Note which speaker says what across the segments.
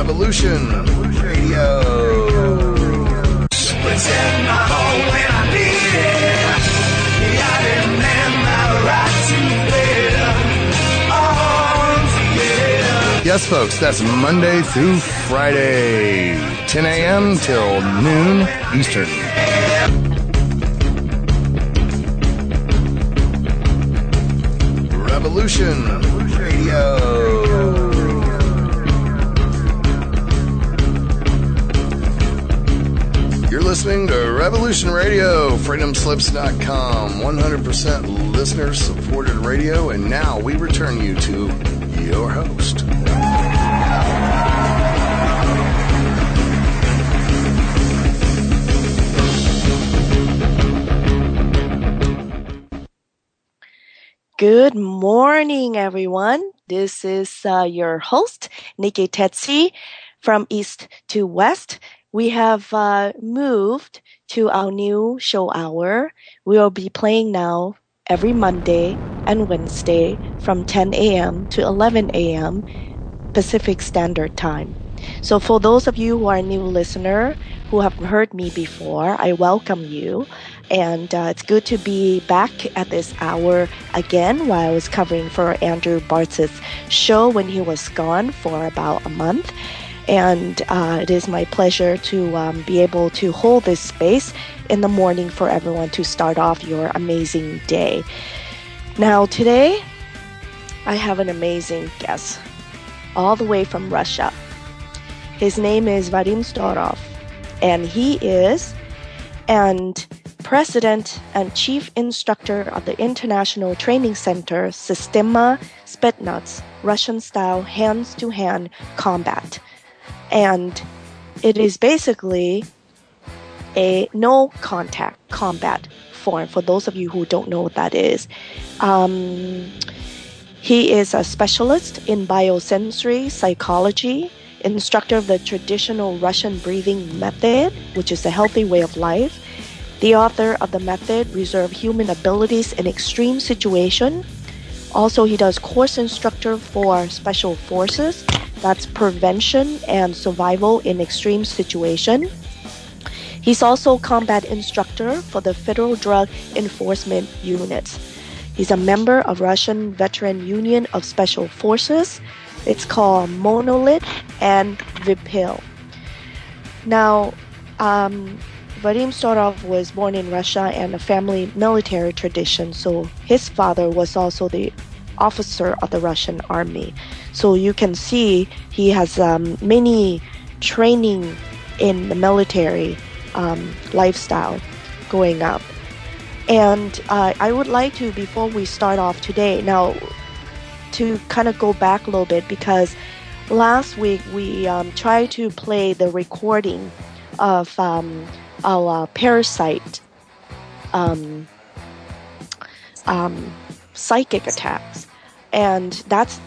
Speaker 1: Revolution Radio.
Speaker 2: It's in my home when I need it. I demand my right to live.
Speaker 1: Yes, folks, that's Monday through Friday, 10 a.m. till noon Eastern. Revolution Radio. You're listening to Revolution Radio, freedomslips.com, 100% listener-supported radio, and now we return you to your host.
Speaker 3: Good morning, everyone. This is your host, Nickie Thetsy, from East to West. We have moved to our new show hour. We will be playing now every Monday and Wednesday from 10 a.m. to 11 a.m. Pacific Standard Time. So for those of you who are new listener who have heard me before, I welcome you. And it's good to be back at this hour again while I was covering for Andrew Bartz's show when he was gone for about a month. And it is my pleasure to be able to hold this space in the morning for everyone to start off your amazing day. Now today, I have an amazing guest all the way from Russia. His name is Vadim Starov, and he is President and Chief Instructor of the International Training Center Systema Spetsnaz, Russian-style hands-to-hand combat. And it is basically a no-contact combat form, for those of you who don't know what that is. He is a specialist in biosensory psychology, instructor of the traditional Russian breathing method, which is a healthy way of life, the author of the method, Reserve Human Abilities in Extreme Situation. Also, he does course instructor for Special Forces, that's prevention and survival in extreme situation. He's also combat instructor for the Federal Drug Enforcement Units. He's a member of Russian Veteran Union of Special Forces. It's called Monolith and Vipil. Now, Vadim Starov was born in Russia and a family military tradition, so his father was also the officer of the Russian army. So you can see he has many training in the military lifestyle growing up. And I would like to, before we start off today, now to kind of go back a little bit, because last week we tried to play the recording of our parasite psychic attacks, and that's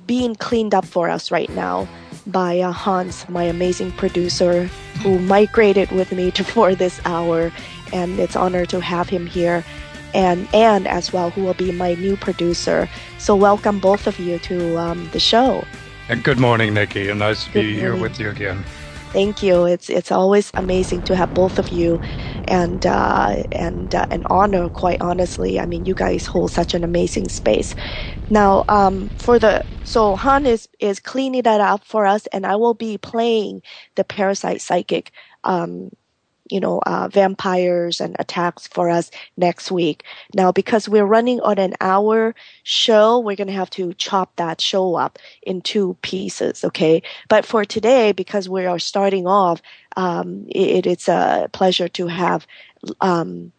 Speaker 3: being cleaned up for us right now by Hans, my amazing producer, who migrated with me for this hour, and it's an honor to have him here, and as well, who will be my new producer. So welcome both of you to the show.
Speaker 4: And good morning, Nickie, and nice to be here with you again.
Speaker 3: Thank you. It's always amazing to have both of you, and an honor, quite honestly. I mean, you guys hold such an amazing space. Now, so Han is cleaning that up for us, and I will be playing the parasite psychic, vampires and attacks for us next week. Now, because we're running on an hour show, we're going to have to chop that show up in two pieces, okay? But for today, because we are starting off, it's a pleasure to have Mr.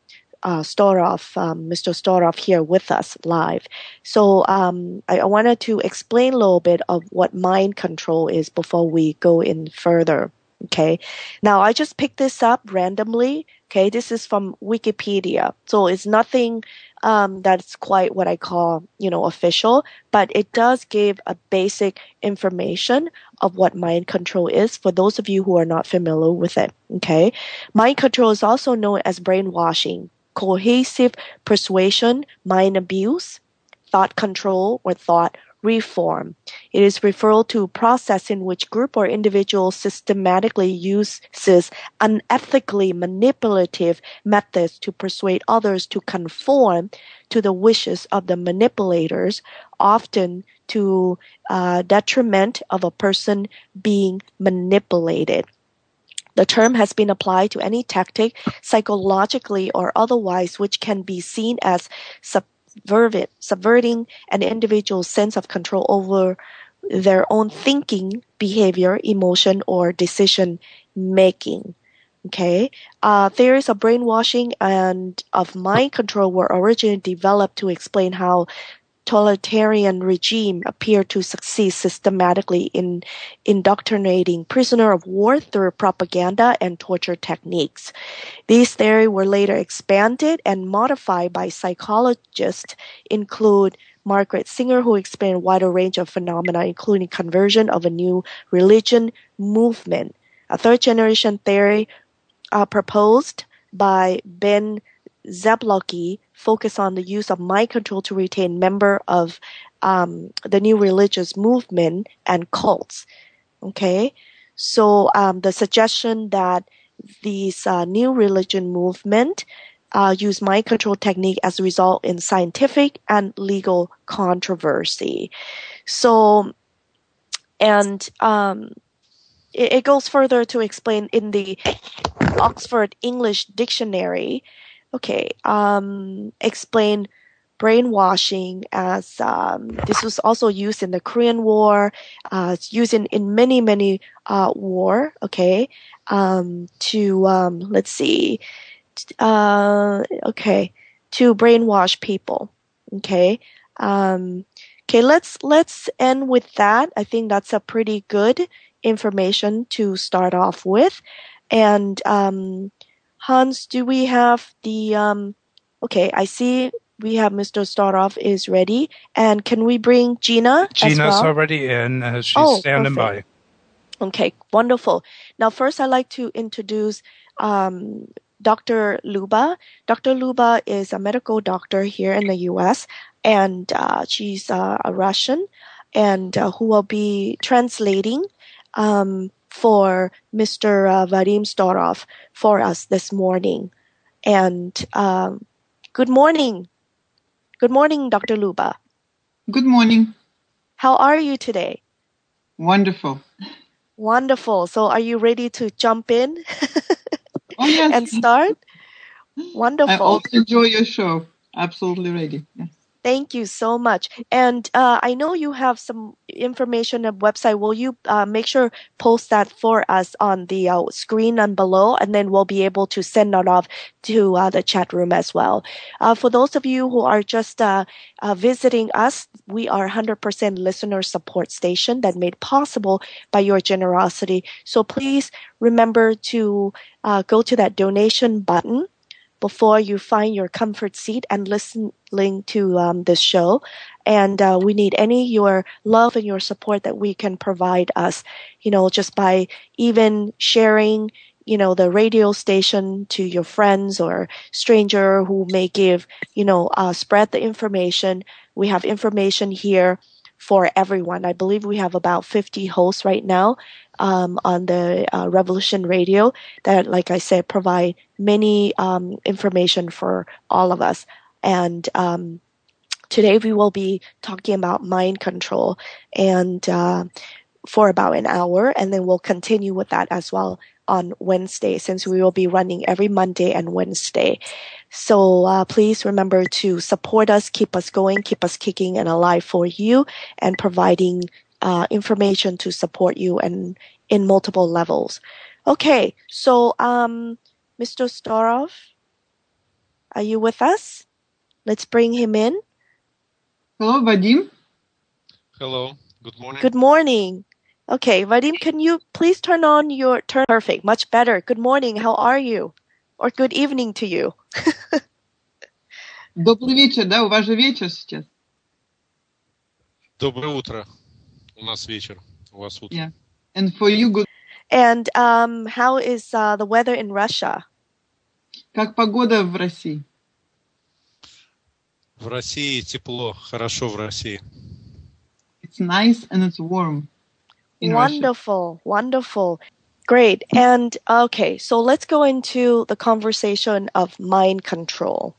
Speaker 3: Starov here with us live. So I wanted to explain a little bit of what mind control is before we go in further. Okay. Now, I just picked this up randomly. Okay. This is from Wikipedia. So it's nothing that's quite what I call, official, but it does give a basic information of what mind control is for those of you who are not familiar with it. Okay. Mind control is also known as brainwashing, cohesive persuasion, mind abuse, thought control, or thought reform. It is referral to a process in which group or individual systematically uses unethically manipulative methods to persuade others to conform to the wishes of the manipulators, often to detriment of a person being manipulated. The term has been applied to any tactic, psychologically or otherwise, which can be seen as subverting an individual's sense of control over their own thinking, behavior, emotion, or decision making. Okay, theories of brainwashing and of mind control were originally developed to explain how totalitarian regime appear to succeed systematically in indoctrinating prisoner of war through propaganda and torture techniques. These theories were later expanded and modified by psychologists, include Margaret Singer, who explained a wider range of phenomena, including conversion of a new religion movement. A third-generation theory proposed by Ben Zablocki focus on the use of mind control to retain members of the new religious movement and cults. Okay, so the suggestion that these new religion movement use mind control technique as a result in scientific and legal controversy. So, and it goes further to explain in the Oxford English Dictionary. Okay, explain brainwashing as this was also used in the Korean War. It's used in many war. Okay, to let's see, okay, to brainwash people. Okay, okay. Let's end with that. I think that's a pretty good information to start off with, and Hans, do we have the okay, I see we have Mr. Starov is ready. And can we bring Gina as well?
Speaker 4: Gina's already in. She's standing by.
Speaker 3: Okay, wonderful. Now, first, I'd like to introduce Dr. Luba. Dr. Luba is a medical doctor here in the U.S., and she's a Russian, and who will be translating for Mr. Vadim Starov for us this morning. And good morning. Good morning, Dr. Luba.
Speaker 5: Good morning.
Speaker 3: How are you today?
Speaker 5: Wonderful.
Speaker 3: Wonderful. So are you ready to jump in
Speaker 5: Oh, yes.
Speaker 3: and start? Wonderful.
Speaker 5: I also enjoy your show. Absolutely ready. Yes.
Speaker 3: Thank you so much. And I know you have some information on the website. Will you make sure post that for us on the screen and below, and then we'll be able to send that off to the chat room as well. For those of you who are just visiting us, we are 100% listener support station that made possible by your generosity. So please remember to go to that donation button before you find your comfort seat and listening to this show. And we need your love and your support that we can provide us, just by even sharing, the radio station to your friends or stranger who may give, spread the information. We have information here for everyone. I believe we have about 50 hosts right now on the Revolution Radio that, like I said, provide many information for all of us. And today we will be talking about mind control and for about an hour, and then we'll continue with that as well on Wednesday, since we will be running every Monday and Wednesday. So please remember to support us, keep us going, keep us kicking and alive for you, and providing information to support you and in multiple levels. Okay, so Mr. Starov, are you with us? Let's bring him in.
Speaker 5: Hello, Vadim.
Speaker 6: Hello, good morning.
Speaker 3: Good morning. Okay, Vadim, can you please turn on your perfect, much better. Good morning, how are you? Or good evening to you.
Speaker 5: Добрый вечер, да? У вас же вечер сейчас.
Speaker 6: Доброе утро. У нас вечер. У вас утро.
Speaker 5: Yeah. And for you, good.
Speaker 3: And how is the weather in Russia?
Speaker 5: Как погода в России?
Speaker 6: В России тепло, хорошо в России.
Speaker 5: it's nice and it's warm in Russia.
Speaker 3: Wonderful, wonderful. Great. And okay, so let's go into the conversation of mind control.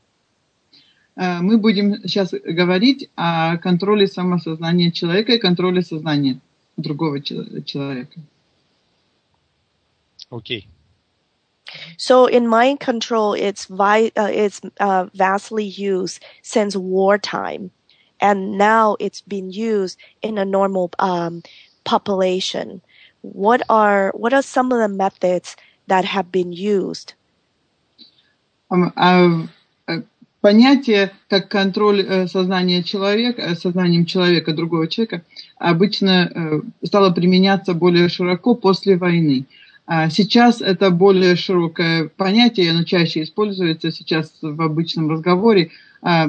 Speaker 5: Мы будем сейчас говорить о контроле самосознания человека и контроле сознания другого человека.
Speaker 6: Okay.
Speaker 3: So in mind control, it's vastly used since wartime, and now it's been used in a normal population. What are some of the methods that have been used?
Speaker 5: Понятие как контроль сознанием человека, другого человека, обычно стало применяться более широко после войны. Сейчас это более широкое понятие, оно чаще используется сейчас в обычном разговоре.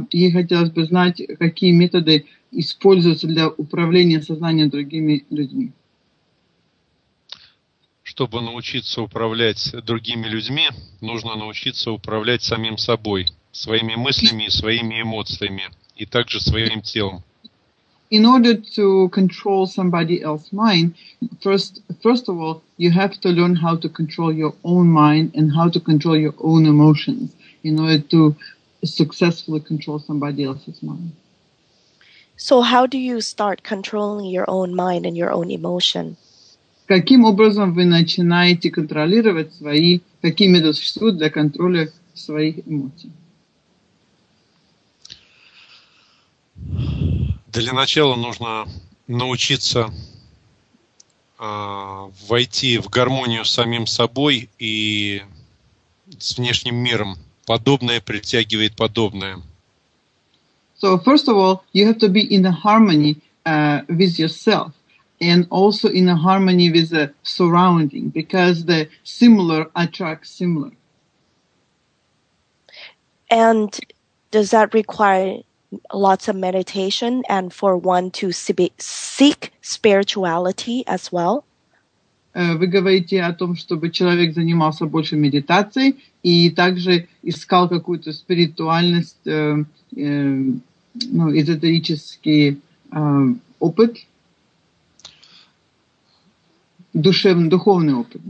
Speaker 5: И хотелось бы знать, какие методы используются для управления сознанием другими людьми.
Speaker 6: Чтобы научиться управлять другими людьми, нужно научиться управлять самим собой, своими мыслями, своими эмоциями и также своим телом.
Speaker 5: In order to control somebody else's mind, first of all, you have to learn how to control your own mind and how to control your own emotions in order to successfully control somebody else's mind.
Speaker 3: So how do you start controlling your own mind and your own emotion?
Speaker 5: Каким образом вы начинаете контролировать какие методы существуют для контроля своих эмоций?
Speaker 6: Для начала нужно научиться войти в гармонию с самим собой и с внешним миром. Подобное притягивает подобное.
Speaker 5: So first of all, you have to be in a harmony with yourself and also in a harmony with the surrounding, because the similar attracts similar.
Speaker 3: And does that require lots of meditation and for one to seek spirituality as well?
Speaker 5: Вы говорите о том, чтобы человек занимался больше медитацией и также искал какую-то спиритуальность, эзотерический опыт, духовный опыт.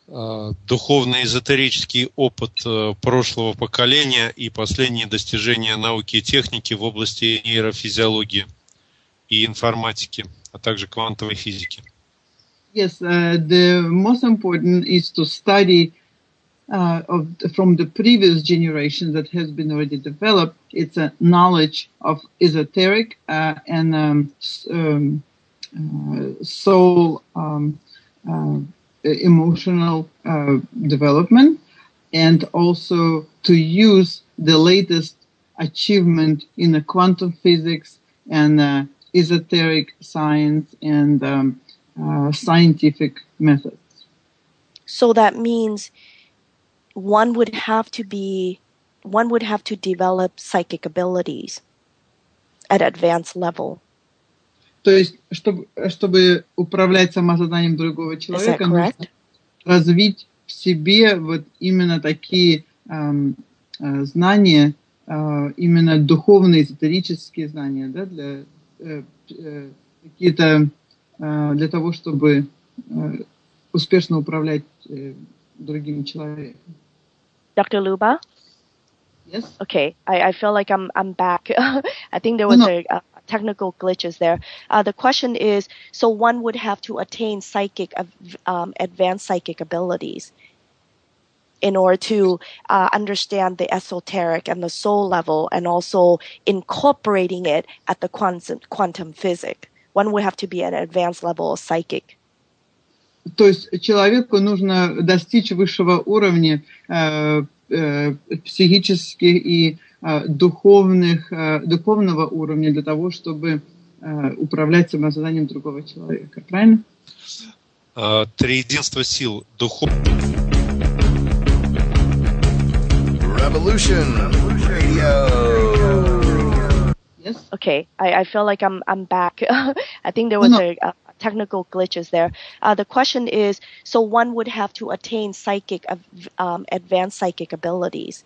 Speaker 6: Духовно-эзотерический опыт прошлого поколения и последние достижения науки и техники в области нейрофизиологии и информатики, а также квантовой физики.
Speaker 5: Yes, the most important is to study from the previous generation that has been already developed. It's a knowledge of esoteric and soul emotional development, and also to use the latest achievement in the quantum physics and esoteric science and scientific methods.
Speaker 3: So that means one would have to develop psychic abilities at advanced level.
Speaker 5: То есть, чтобы управлять самосознанием другого человека, нужно развить в себе вот именно такие знания, именно духовные, эзотерические знания, да, для того, чтобы успешно управлять другим человеком.
Speaker 3: Dr. Luba?
Speaker 5: Yes.
Speaker 3: Okay, I feel like I'm back. I think there was a technical glitches there. The question is, so one would have to attain advanced psychic abilities in order to understand the esoteric and the soul level, and also incorporating it at the quantum physics. One would have to be at an advanced level of psychic.
Speaker 5: То есть человеку нужно достичь высшего уровня психических и духовного уровня для того, чтобы управлять самосознанием другого человека. Правильно?
Speaker 6: Триединство сил.
Speaker 1: Revolution Radio.
Speaker 5: Yes.
Speaker 3: Okay, I feel like I'm back. I think there was a technical glitches there. The question is, so one would have to attain advanced psychic abilities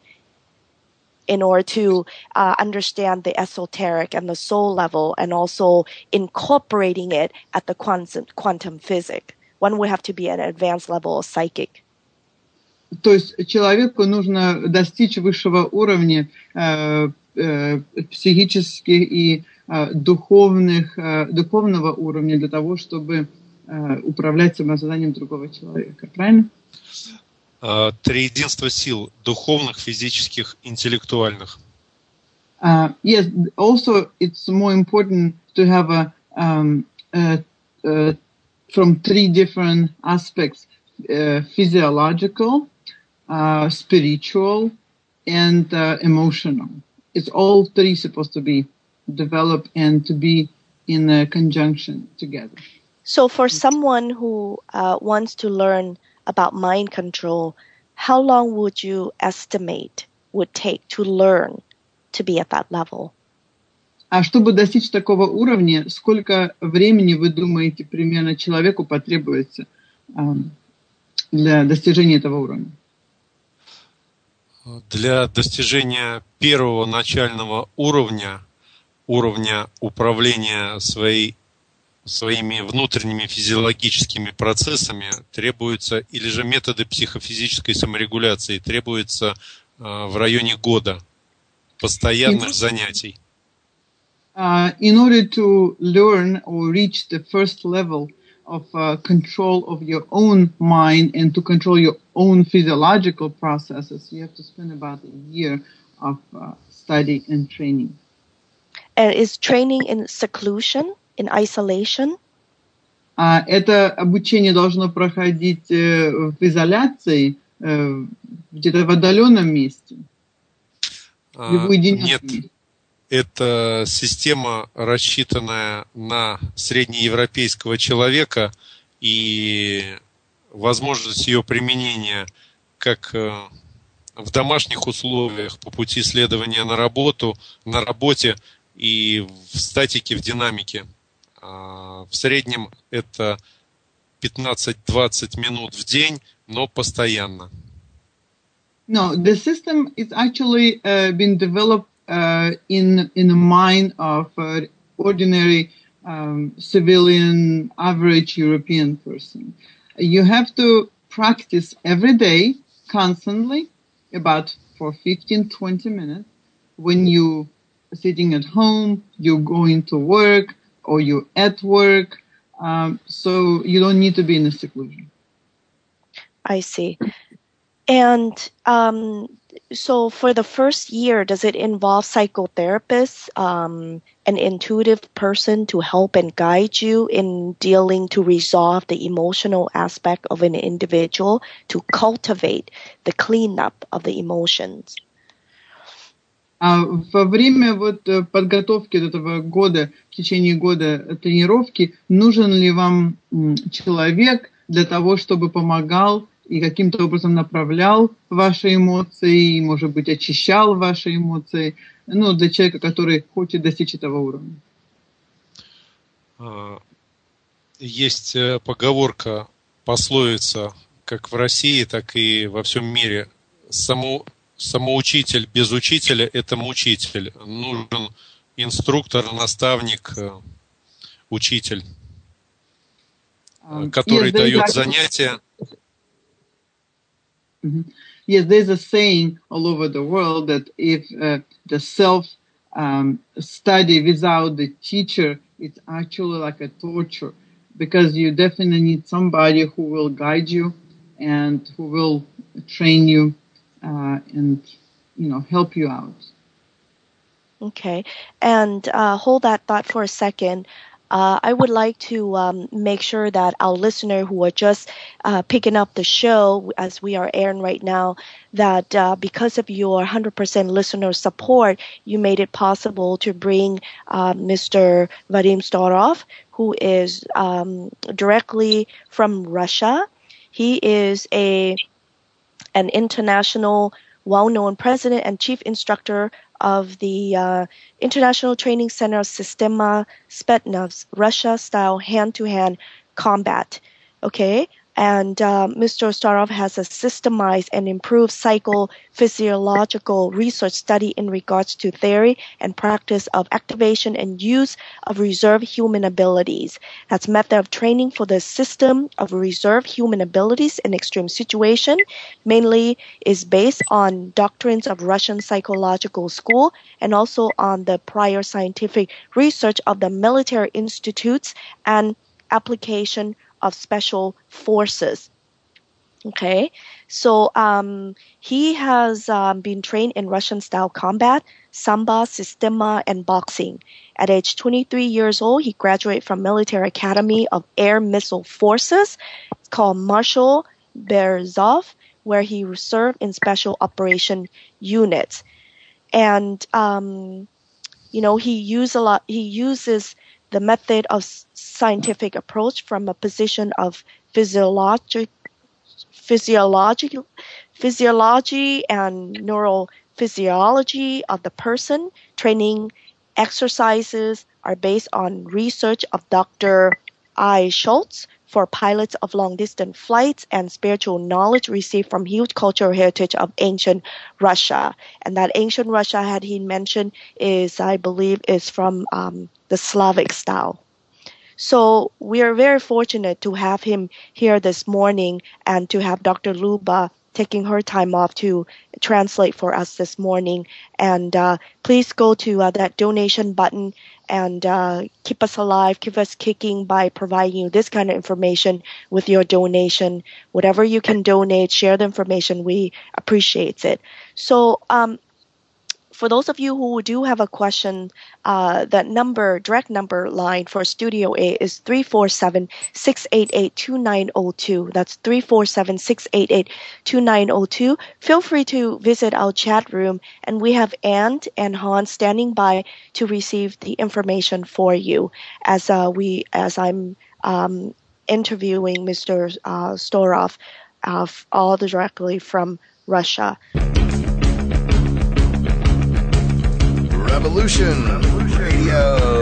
Speaker 3: in order to understand the esoteric and the soul level, and also incorporating it at the quantum physics. One would have to be at an advanced level of psychic.
Speaker 5: То есть человеку нужно достичь высшего уровня психических и духовного уровня для того, чтобы управлять самосознанием другого человека. Правильно?
Speaker 6: Триединство сил – духовных, физических, интеллектуальных.
Speaker 5: Yes, also it's more important to have from three different aspects: physiological, spiritual, and emotional. It's all three supposed to be developed and to be in a conjunction together.
Speaker 3: So for someone who wants to learn about mind control, how long would you estimate would take to learn to be at that level?
Speaker 5: А чтобы достичь такого уровня, сколько времени, вы думаете, примерно человеку потребуется для достижения этого уровня?
Speaker 6: Для достижения первого начального уровня управления своими внутренними физиологическими процессами требуются, или же методы психофизической саморегуляции требуются в районе года постоянных занятий.
Speaker 5: In order to learn or reach the first level of control of your own mind and to control your own physiological processes, you have to spend about a year of study and training.
Speaker 3: And is training in seclusion, in isolation?
Speaker 5: Это обучение должно проходить в изоляции, где-то в отдаленном месте, в уединенном месте.
Speaker 6: Это система, рассчитанная на среднеевропейского человека, и возможность ее применения как в домашних условиях по пути следования на работе и в статике, в динамике. В среднем это 15-20 минут в день, но постоянно.
Speaker 5: No, the system is actually been developed in the mind of ordinary civilian, average European person. You have to practice every day, constantly, about for 15-20 minutes. When you sitting at home, you're going to work, or you're at work, so you don't need to be in a seclusion.
Speaker 3: I see. And so for the first year, does it involve psychotherapists, an intuitive person to help and guide you in dealing to resolve the emotional aspect of an individual, to cultivate the cleanup of the emotions?
Speaker 5: Во время подготовки этого года, в течение года тренировки, нужен ли вам человек для того, чтобы помогал и каким-то образом направлял ваши эмоции, может быть, очищал ваши эмоции, для человека, который хочет достичь этого уровня?
Speaker 6: Есть поговорка, пословица, как в России, так и во всем мире. Самоучитель без учителя – это мучитель. Нужен инструктор, наставник, учитель, который дает занятия.
Speaker 5: Yes, there's a saying all over the world that if the self study without the teacher, it's actually like a torture, because you definitely need somebody who will guide you and who will train you and help you out.
Speaker 3: Okay, and hold that thought for a second. I would like to make sure that our listener who are just picking up the show as we are airing right now, that because of your 100% listener support, you made it possible to bring Mr. Vadim Starov, who is directly from Russia. He is an international, well-known president and chief instructor of the International Training Center of Systema, Spetsnaz, Russia-style hand-to-hand combat. Okay? And Mr. Starov has a systemized and improved psychophysiological research study in regards to theory and practice of activation and use of reserve human abilities. That's method of training for the system of reserve human abilities in extreme situation, mainly is based on doctrines of Russian psychological school and also on the prior scientific research of the military institutes and application of special forces. Okay, so he has been trained in Russian-style combat, Sambo, Systema, and boxing. At age 23 years old, he graduated from Military Academy of Air Missile Forces. It's called Marshal Berzov, where he served in special operation units. And he uses the method of scientific approach from a position of physiology and neurophysiology of the person. Training exercises are based on research of Dr. I. Schultz for pilots of long-distance flights and spiritual knowledge received from huge cultural heritage of ancient Russia. And that ancient Russia, had he mentioned, I believe, is from the Slavic style. So we are very fortunate to have him here this morning and to have Dr. Luba taking her time off to translate for us this morning. And please go to that donation button and keep us alive, keep us kicking by providing you this kind of information with your donation. Whatever you can donate, share the information. We appreciate it. So for those of you who do have a question, that direct number line for Studio A is 347-688-2902. That's 347-688-2902. Feel free to visit our chat room, and we have Ann and Hans standing by to receive the information for you as I'm interviewing Mr. Starov, all directly from Russia.
Speaker 1: Revolution Radio.